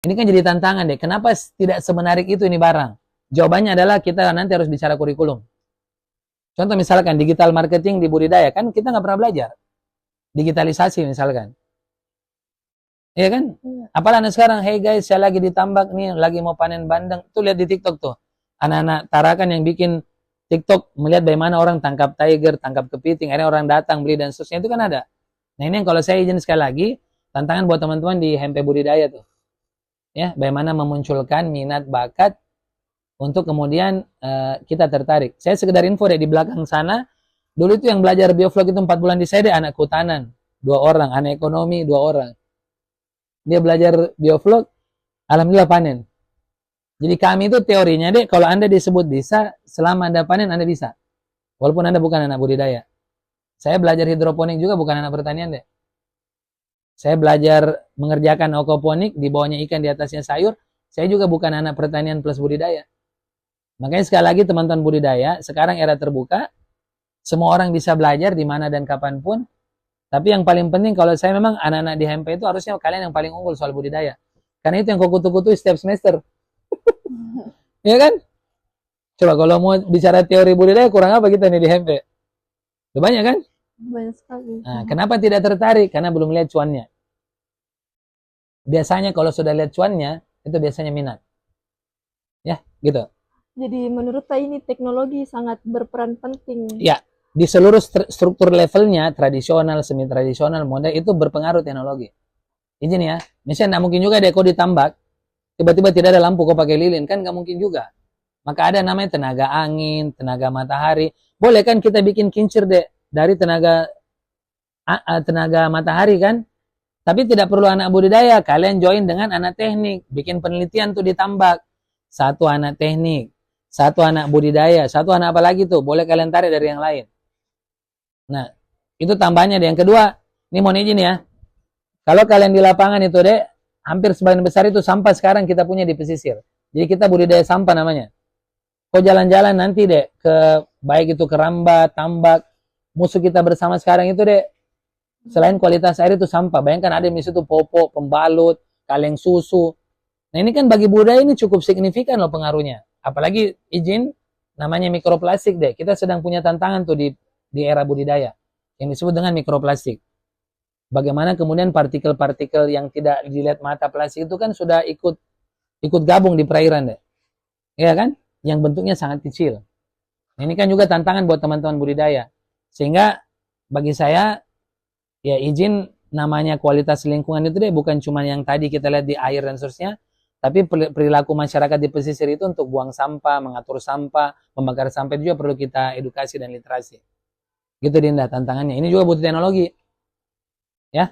Speaker 2: Ini kan jadi tantangan deh. Kenapa tidak semenarik itu ini barang? Jawabannya adalah kita nanti harus bicara kurikulum. Contoh misalkan digital marketing di budidaya, kan kita nggak pernah belajar. Digitalisasi misalkan. Iya kan? Apalagi sekarang, hey guys, saya lagi ditambak nih, lagi mau panen bandeng. Tuh lihat di TikTok tuh. Anak-anak Tarakan yang bikin TikTok melihat bagaimana orang tangkap tiger, tangkap kepiting, akhirnya orang datang beli dan seterusnya itu kan ada. Nah ini yang kalau saya izin sekali lagi, tantangan buat teman-teman di Hempe Budidaya tuh. Ya, bagaimana memunculkan minat bakat untuk kemudian kita tertarik. Saya sekedar info deh di belakang sana, dulu itu yang belajar bioflok itu 4 bulan di saya deh anak kehutanan, 2 orang, anak ekonomi 2 orang. Dia belajar bioflok, alhamdulillah panen. Jadi kami itu teorinya deh, kalau Anda disebut bisa, selama Anda panen Anda bisa. Walaupun Anda bukan anak budidaya. Saya belajar hidroponik juga bukan anak pertanian deh. Saya belajar mengerjakan aquaponik, di bawahnya ikan, di atasnya sayur. Saya juga bukan anak pertanian plus budidaya. Makanya sekali lagi teman-teman budidaya, sekarang era terbuka, semua orang bisa belajar di mana dan kapanpun. Tapi yang paling penting kalau saya memang anak-anak di Hempe itu harusnya kalian yang paling unggul soal budidaya. Karena itu yang kau kutu-kutu setiap semester. Iya kan? Coba kalau mau bicara teori budidaya kurang apa kita nih di Hempe? Udah banyak kan?
Speaker 1: Banyak sekali.
Speaker 2: Nah, kenapa tidak tertarik? Karena belum lihat cuannya. Biasanya kalau sudah lihat cuannya, itu biasanya minat. Ya, gitu.
Speaker 1: Jadi menurut saya ini teknologi sangat berperan penting.
Speaker 2: Ya, di seluruh struktur levelnya, tradisional, semi tradisional, modern itu berpengaruh teknologi. Izin ya, misalnya nggak mungkin juga deh kau ditambak, tiba-tiba tidak ada lampu kau pakai lilin, kan nggak mungkin juga. Maka ada namanya tenaga angin, tenaga matahari. Boleh kan kita bikin kincir deh dari tenaga matahari kan? Tapi tidak perlu anak budidaya, kalian join dengan anak teknik, bikin penelitian tuh ditambak. 1 anak teknik, 1 anak budidaya, 1 anak apa lagi tuh, boleh kalian tarik dari yang lain. Nah, itu tambahnya deh. Yang kedua, ini mohon izin ya. Kalau kalian di lapangan itu deh, hampir sebagian besar itu sampah sekarang kita punya di pesisir. Jadi kita budidaya sampah namanya. Kau jalan-jalan nanti deh, baik itu ke Rambat, Tambak, musuh kita bersama sekarang itu deh, selain kualitas air itu sampah. Bayangkan ada di situ popok, pembalut, kaleng susu. Nah ini kan bagi budaya ini cukup signifikan loh pengaruhnya. Apalagi izin, namanya mikroplastik deh. Kita sedang punya tantangan tuh di era budidaya yang disebut dengan mikroplastik. Bagaimana kemudian partikel-partikel yang tidak dilihat mata plastik itu kan sudah ikut gabung di perairan deh. Iya kan? yang bentuknya sangat kecil. Nah, ini kan juga tantangan buat teman-teman budidaya. Sehingga bagi saya, ya izin namanya kualitas lingkungan itu deh bukan cuma yang tadi kita lihat di air dan seterusnya, tapi perilaku masyarakat di pesisir itu untuk buang sampah, mengatur sampah, membakar sampah itu juga perlu kita edukasi dan literasi. Gitu Dinda tantangannya. Ini juga butuh teknologi. Ya,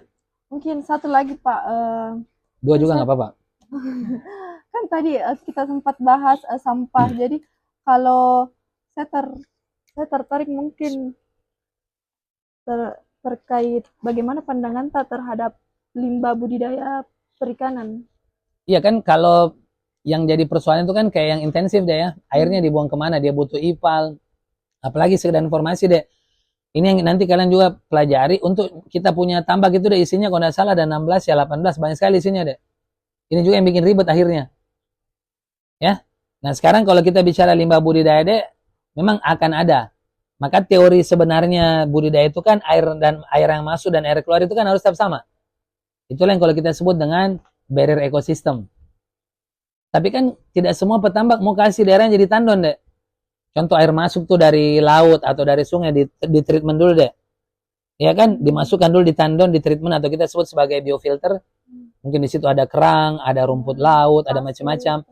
Speaker 1: Mungkin satu lagi Pak,
Speaker 2: 2 juga nggak apa-apa.
Speaker 1: kan tadi kita sempat bahas sampah. Jadi kalau saya tertarik mungkin terkait bagaimana pandangan tak terhadap limbah budidaya perikanan.
Speaker 2: Iya kan kalau yang jadi persoalan itu kan kayak yang intensif deh ya. Airnya dibuang kemana? Dia butuh ipal. Apalagi sekedar informasi deh. Ini yang nanti kalian juga pelajari. Untuk kita punya tambak itu deh isinya kalau nggak salah ada 16 ya 18. Banyak sekali isinya deh. Ini juga yang bikin ribet akhirnya. Ya. Nah sekarang kalau kita bicara limbah budidaya deh, memang akan ada. Maka teori sebenarnya budidaya itu kan air yang masuk dan air keluar itu kan harus tetap sama. Itulah yang kalau kita sebut dengan barrier ekosistem. Tapi kan tidak semua petambak mau kasih daerahnya jadi tandon deh. Contoh air masuk tuh dari laut atau dari sungai di treatment dulu deh. Ya kan, dimasukkan dulu di tandon, di treatment atau kita sebut sebagai biofilter. Mungkin di situ ada kerang, ada rumput laut, ada macam-macam.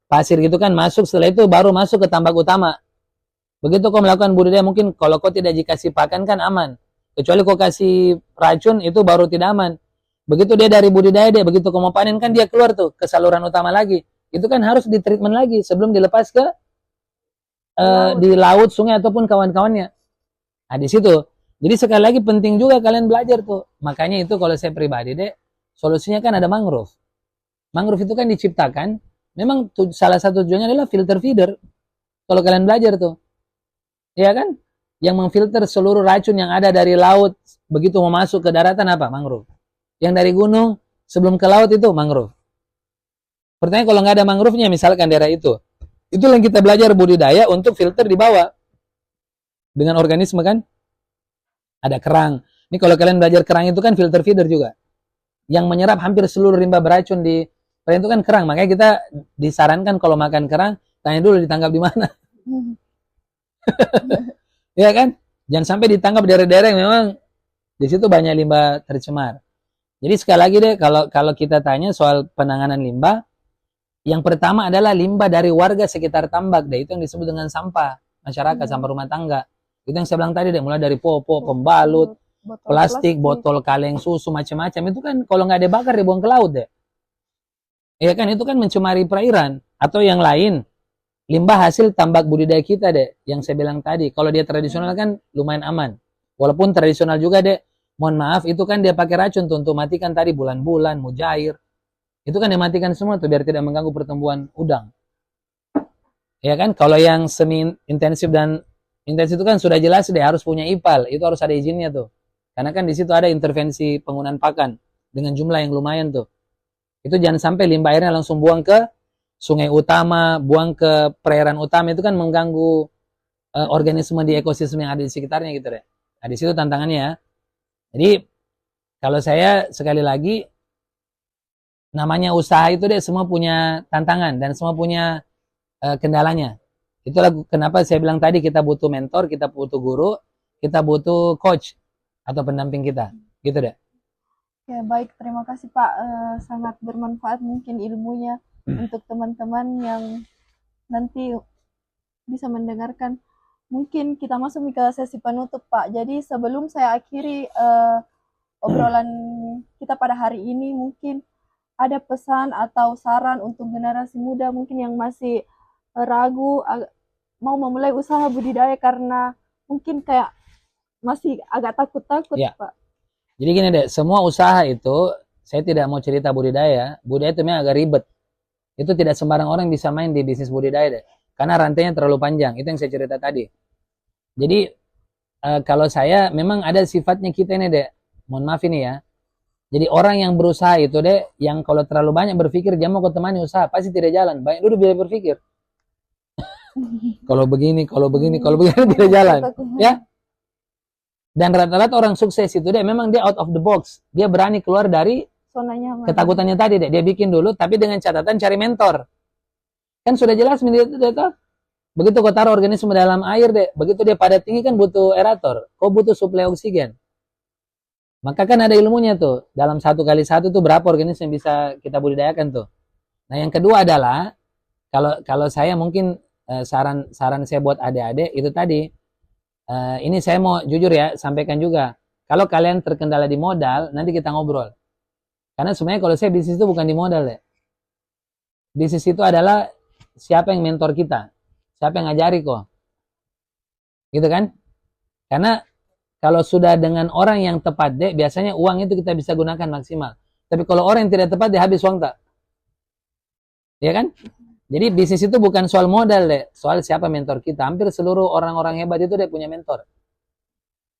Speaker 2: Pasir gitu kan masuk, setelah itu baru masuk ke tambak utama. Begitu kau melakukan budidaya mungkin kalau kau tidak dikasih pakan kan aman. Kecuali kau kasih racun itu baru tidak aman. Begitu dia dari budidaya dia, begitu kau mau panen kan dia keluar tuh ke saluran utama lagi. Itu kan harus di treatment lagi sebelum dilepas ke di laut, sungai ataupun kawan-kawannya. Nah di situ. Jadi sekali lagi penting juga kalian belajar tuh. Makanya itu kalau saya pribadi deh, solusinya kan ada mangrove. Mangrove itu kan diciptakan, memang salah satu tujuannya adalah filter feeder. Kalau kalian belajar tuh. Ya kan? Yang memfilter seluruh racun yang ada dari laut begitu mau masuk ke daratan apa? Mangrove. Yang dari gunung sebelum ke laut itu mangrove. Pertanyaan kalau nggak ada mangrove-nya misalkan daerah itu yang kita belajar budidaya untuk filter di bawah dengan organisme kan? Ada kerang. Ini kalau kalian belajar kerang itu kan filter feeder juga. Yang menyerap hampir seluruh limbah beracun di itu kan kerang. Makanya kita disarankan kalau makan kerang tanya dulu ditangkap di mana. Ya kan? Jangan sampai ditangkap daerah-daerah yang memang di situ banyak limbah tercemar. Jadi sekali lagi deh kalau kita tanya soal penanganan limbah, yang pertama adalah limbah dari warga sekitar tambak deh. Itu yang disebut dengan sampah masyarakat, sampah rumah tangga. Itu yang saya bilang tadi deh, mulai dari popok, pembalut, plastik, botol kaleng susu, macam-macam. Itu kan kalau nggak dibakar dibuang ke laut deh. Ya kan itu kan mencemari perairan. Atau yang lain, limbah hasil tambak budidaya kita deh. Yang saya bilang tadi, kalau dia tradisional kan lumayan aman. Walaupun tradisional juga deh, mohon maaf, itu kan dia pakai racun tuh untuk matikan tadi bulan-bulan, mujair. Itu kan dia matikan semua tuh biar tidak mengganggu pertumbuhan udang. Ya kan, kalau yang semi intensif dan intensif itu kan sudah jelas deh harus punya ipal, itu harus ada izinnya tuh. Karena kan di situ ada intervensi penggunaan pakan dengan jumlah yang lumayan tuh. Itu jangan sampai limbah airnya langsung buang ke sungai utama, buang ke perairan utama, itu kan mengganggu organisme di ekosistem yang ada di sekitarnya gitu deh. Nah di situ tantangannya ya. Jadi kalau saya sekali lagi namanya usaha itu deh semua punya tantangan dan semua punya kendalanya. Itulah kenapa saya bilang tadi kita butuh mentor, kita butuh guru, kita butuh coach atau pendamping kita. Gitu deh.
Speaker 1: Ya, baik, terima kasih Pak. Sangat bermanfaat mungkin ilmunya untuk teman-teman yang nanti bisa mendengarkan. Mungkin kita masuk ke sesi penutup Pak. Jadi sebelum saya akhiri obrolan kita pada hari ini, mungkin ada pesan atau saran untuk generasi muda mungkin yang masih ragu mau memulai usaha budidaya karena mungkin kayak masih agak takut-takut
Speaker 2: Ya.
Speaker 1: Pak.
Speaker 2: Jadi gini deh, semua usaha itu, saya tidak mau cerita budidaya itu memang agak ribet. Itu tidak sembarang orang bisa main di bisnis budidaya deh. Karena rantainya terlalu panjang, itu yang saya cerita tadi. Jadi kalau saya memang ada sifatnya kita ini deh, mohon maaf ini ya. Jadi orang yang berusaha itu deh, yang kalau terlalu banyak berpikir dia mau temani usaha, pasti tidak jalan. Banyak dulu bisa berpikir. Kalau begini tidak jalan. Ya. Dan rata-rata orang sukses itu deh, memang dia out of the box. Dia berani keluar dari
Speaker 1: Zona nyaman.
Speaker 2: ketakutannya tadi deh. Dia bikin dulu, tapi dengan catatan cari mentor. Kan sudah jelas menurut itu. Begitu kau taruh organisme dalam air deh, begitu dia pada tinggi kan butuh aerator, kau butuh suplai oksigen. Maka kan ada ilmunya tuh, dalam 1 kali 1 tuh berapa organisme yang bisa kita budidayakan tuh. Nah yang kedua adalah, kalau saya mungkin saran saya buat adik-adik itu tadi, ini saya mau jujur ya, sampaikan juga. Kalau kalian terkendala di modal, nanti kita ngobrol. Karena sebenarnya kalau saya bisnis itu bukan di modal ya. Bisnis itu adalah siapa yang mentor kita, siapa yang ngajari kok. Gitu kan? Karena kalau sudah dengan orang yang tepat deh, biasanya uang itu kita bisa gunakan maksimal. Tapi kalau orang yang tidak tepat, dia habis uang tak. Ya kan? Jadi bisnis itu bukan soal modal deh, soal siapa mentor kita. Hampir seluruh orang-orang hebat itu dia punya mentor.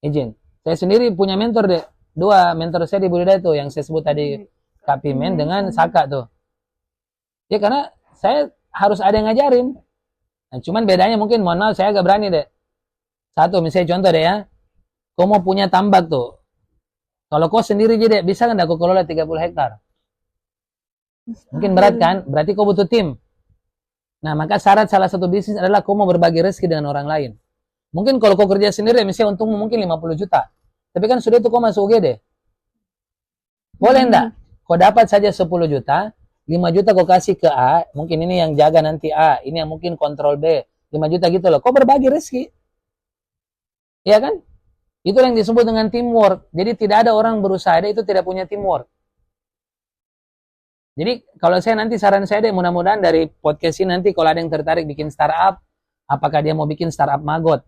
Speaker 2: Izin. Saya sendiri punya mentor deh. 2 mentor saya di budidaya itu, yang saya sebut tadi Kak Pimen dengan Saka tuh. Ya karena saya harus ada yang ngajarin. Nah, cuman bedanya mungkin, mohon maaf, saya agak berani deh. Satu, misalnya contoh deh ya. Kau mau punya tambak tuh. Kalau kau sendiri jadi bisa kan kau kelola 30 hektar? Mungkin berat kan? Berarti kau butuh tim. Nah, maka syarat salah satu bisnis adalah kau mau berbagi rezeki dengan orang lain. Mungkin kalau kau kerja sendiri, misalnya untungmu mungkin 50 juta. Tapi kan sudah itu kau masuk UGD. Boleh enggak? Kau dapat saja 10 juta, 5 juta kau kasih ke A, mungkin ini yang jaga nanti A, ini yang mungkin kontrol B, 5 juta gitu loh. Kau berbagi rezeki. Iya kan? Itu yang disebut dengan teamwork. Jadi tidak ada orang berusaha itu tidak punya teamwork. Jadi kalau saya nanti saran saya deh, mudah-mudahan dari podcast ini nanti kalau ada yang tertarik bikin startup, apakah dia mau bikin startup maggot.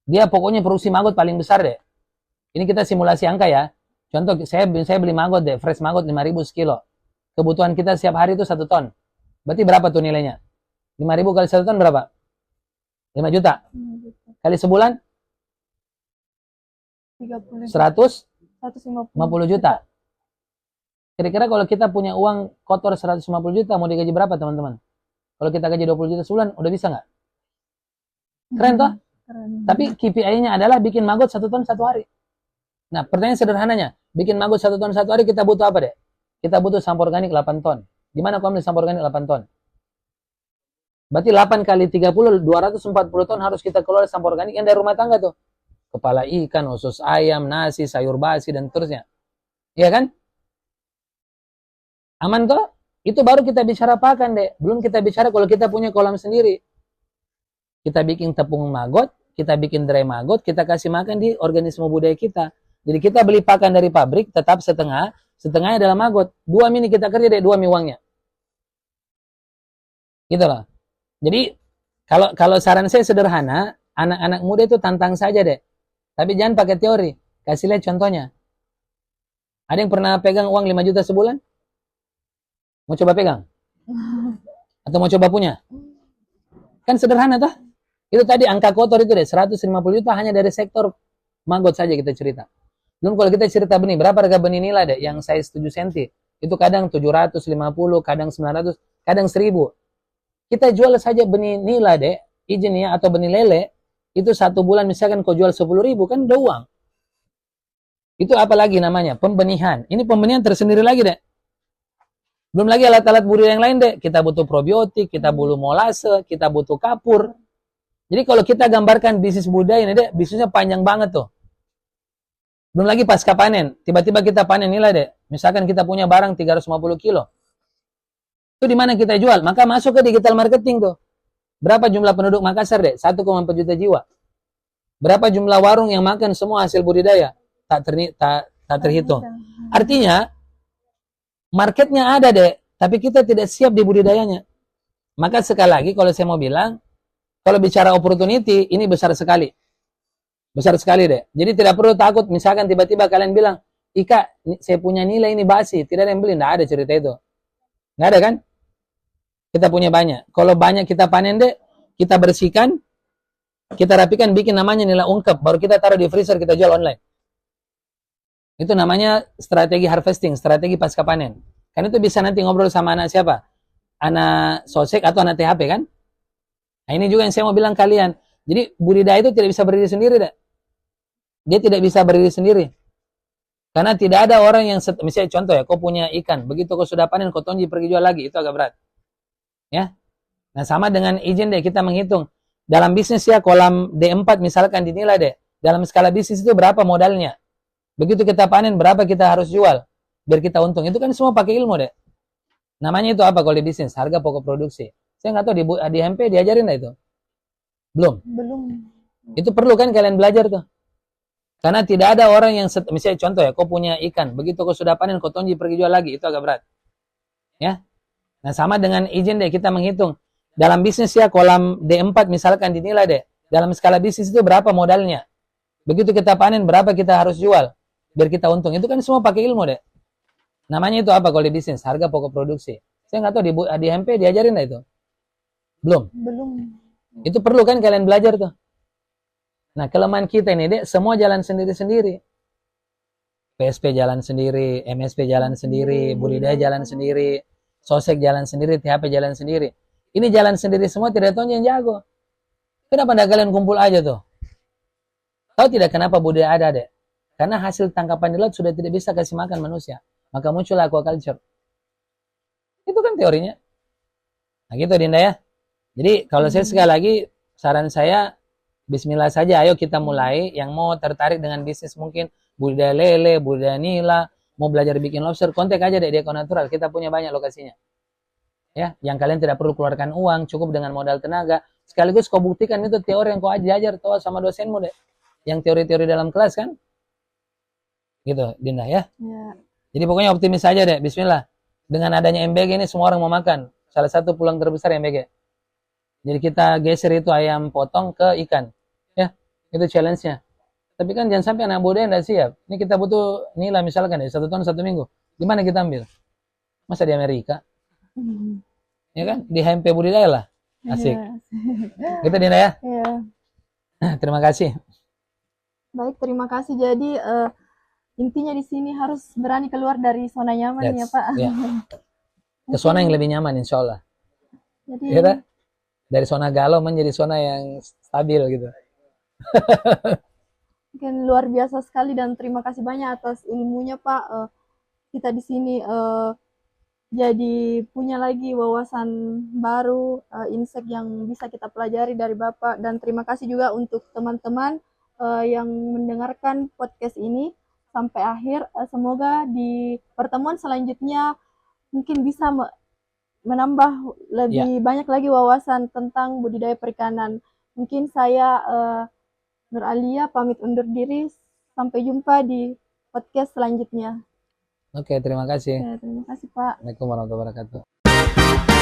Speaker 2: Dia pokoknya produksi maggot paling besar deh. Ini kita simulasi angka ya. Contoh saya beli maggot deh, fresh maggot 5.000 sekilo. Kebutuhan kita setiap hari itu 1 ton. Berarti berapa tuh nilainya? 5.000 kali 1 ton berapa? 5 juta. Kali sebulan? 150 juta. Kira-kira kalau kita punya uang kotor 150 juta, mau digaji berapa teman-teman? Kalau kita gaji 20 juta sebulan, udah bisa nggak? Keren toh? Keren. Tapi KPI-nya adalah bikin maggot 1 ton 1 hari. Nah, pertanyaan sederhananya, bikin maggot 1 ton 1 hari kita butuh apa deh? Kita butuh sampah organik 8 ton. Di mana kau ambil sampah organik 8 ton? Berarti 8 kali 30, 240 ton harus kita keluar sampah organik yang dari rumah tangga tuh. Kepala ikan, usus ayam, nasi, sayur basi, dan seterusnya. Iya kan? Aman toh? Itu baru kita bicara pakan deh. Belum kita bicara kalau kita punya kolam sendiri. Kita bikin tepung maggot, kita bikin dry maggot, kita kasih makan di organisme budaya kita. Jadi kita beli pakan dari pabrik, tetap setengahnya adalah maggot. 2 mini kita kerja deh, 2 mie uangnya. Gitu loh. Jadi kalau saran saya sederhana, anak-anak muda itu tantang saja deh. Tapi jangan pakai teori. Kasih lihat contohnya. Ada yang pernah pegang uang 5 juta sebulan? Mau coba pegang? Atau mau coba punya? Kan sederhana toh? Itu tadi angka kotor itu deh, 150 juta hanya dari sektor maggot saja kita cerita. Belum kalau kita cerita benih, berapa harga benih nila deh yang size 7 cm? Itu kadang 750, kadang 900, kadang 1000. Kita jual saja benih nila deh, izin ya, atau benih lele, itu 1 bulan misalkan kau jual 10.000 kan udah uang. Itu apa lagi namanya? Pembenihan. Ini pembenihan tersendiri lagi deh. Belum lagi alat-alat budidaya yang lain deh. Kita butuh probiotik, kita butuh molase, kita butuh kapur. Jadi kalau kita gambarkan bisnis budaya ini deh, bisnisnya panjang banget tuh. Belum lagi pasca panen. Tiba-tiba kita panen nilai deh. Misalkan kita punya barang 350 kilo. Itu di mana kita jual? Maka masuk ke digital marketing tuh. Berapa jumlah penduduk Makassar deh? 1,4 juta jiwa. Berapa jumlah warung yang makan semua hasil budidaya? Tak terhitung. Artinya, marketnya ada deh, tapi kita tidak siap di budidayanya. Maka sekali lagi kalau saya mau bilang, kalau bicara opportunity, ini besar sekali. Besar sekali deh. Jadi tidak perlu takut, misalkan tiba-tiba kalian bilang, Ika, saya punya nilai ini basi, tidak ada yang beli. Nggak ada cerita itu. Nggak ada kan? Kita punya banyak. Kalau banyak kita panen deh, kita bersihkan, kita rapikan, bikin namanya nilai ungkep, baru kita taruh di freezer, kita jual online. Itu namanya strategi harvesting, strategi pasca panen. Kan itu bisa nanti ngobrol sama anak siapa? Anak sosek atau anak THP kan? Nah ini juga yang saya mau bilang kalian. Jadi budidaya itu tidak bisa berdiri sendiri deh. Dia tidak bisa berdiri sendiri. Karena tidak ada orang yang, misalnya contoh ya, kau punya ikan, begitu kau sudah panen, kau tonji pergi jual lagi, itu agak berat. Ya, Nah, sama dengan izin deh, kita menghitung. Dalam bisnis ya, kolam D4 misalkan dinilai deh. Dalam skala bisnis itu berapa modalnya. Begitu kita panen, berapa kita harus jual. Biar kita untung. Itu kan semua pakai ilmu deh. Namanya itu apa kalau di bisnis? Harga pokok produksi. Saya nggak tahu di MP diajarin lah itu. Belum. Itu perlu kan kalian belajar tuh. Karena tidak ada orang yang, misalnya contoh ya, kau punya ikan. Begitu kau sudah panen, kau tonji pergi jual lagi. Itu agak berat. Ya. Nah, sama dengan izin deh, kita menghitung. Dalam bisnis ya, kolam D4 misalkan dinilai deh. Dalam skala bisnis itu berapa modalnya. Begitu kita panen, berapa kita harus jual. Biar kita untung. Itu kan semua pakai ilmu deh. Namanya itu apa kalau di bisnis? Harga pokok produksi. Saya nggak tahu di MP diajarin lah itu. Belum. Itu perlu kan kalian belajar tuh. Nah, kelemahan kita ini, dek, semua jalan sendiri-sendiri. PSP jalan sendiri, MSP jalan sendiri, budidaya jalan sendiri, sosek jalan sendiri, THP jalan sendiri. Ini jalan sendiri semua, tidak tahu yang jago. Kenapa tidak kalian kumpul aja tuh? Tahu tidak kenapa budidaya ada, dek? Karena hasil tangkapan di laut sudah tidak bisa kasih makan manusia. Maka muncul aquaculture. Itu kan teorinya. Nah gitu, Dinda ya. Jadi kalau saya sekali lagi, saran saya, bismillah saja, ayo kita mulai. Yang mau tertarik dengan bisnis mungkin budidaya lele, budidaya nila, mau belajar bikin lobster, kontak aja deh di Ekonatural. Kita punya banyak lokasinya. Ya, yang kalian tidak perlu keluarkan uang, cukup dengan modal tenaga. Sekaligus kau buktikan itu teori yang kau ajar tuh sama dosenmu deh. Yang teori-teori dalam kelas kan. Gitu, Dinda ya. Jadi pokoknya optimis saja deh, bismillah. Dengan adanya MBG ini semua orang mau makan. Salah satu peluang terbesar MBG. Jadi kita geser itu ayam potong ke ikan. Ya, itu challenge-nya. Tapi kan jangan sampai anak budaya tidak siap. Ini kita butuh nilai misalkan ya, 1 ton 1 minggu. Di mana kita ambil? Masa di Amerika? Ya kan? Di HMP budidaya lah. Asik. Gitu Dinda ya? Terima kasih.
Speaker 1: Baik, terima kasih. Jadi intinya di sini harus berani keluar dari zona nyaman ya Pak.
Speaker 2: Ke zona yang lebih nyaman insya Allah.
Speaker 1: Jadi
Speaker 2: ya, dari zona galau menjadi zona yang stabil gitu.
Speaker 1: Mungkin luar biasa sekali dan terima kasih banyak atas ilmunya Pak. Kita di sini jadi punya lagi wawasan baru, insek yang bisa kita pelajari dari Bapak. Dan terima kasih juga untuk teman-teman yang mendengarkan podcast ini sampai akhir. Semoga di pertemuan selanjutnya mungkin bisa menambah lebih banyak lagi wawasan tentang budidaya perikanan. Mungkin saya Nur Alia pamit undur diri. Sampai jumpa di podcast selanjutnya.
Speaker 2: Oke, terima kasih.
Speaker 1: Terima kasih Pak.
Speaker 2: Assalamualaikum warahmatullahi wabarakatuh.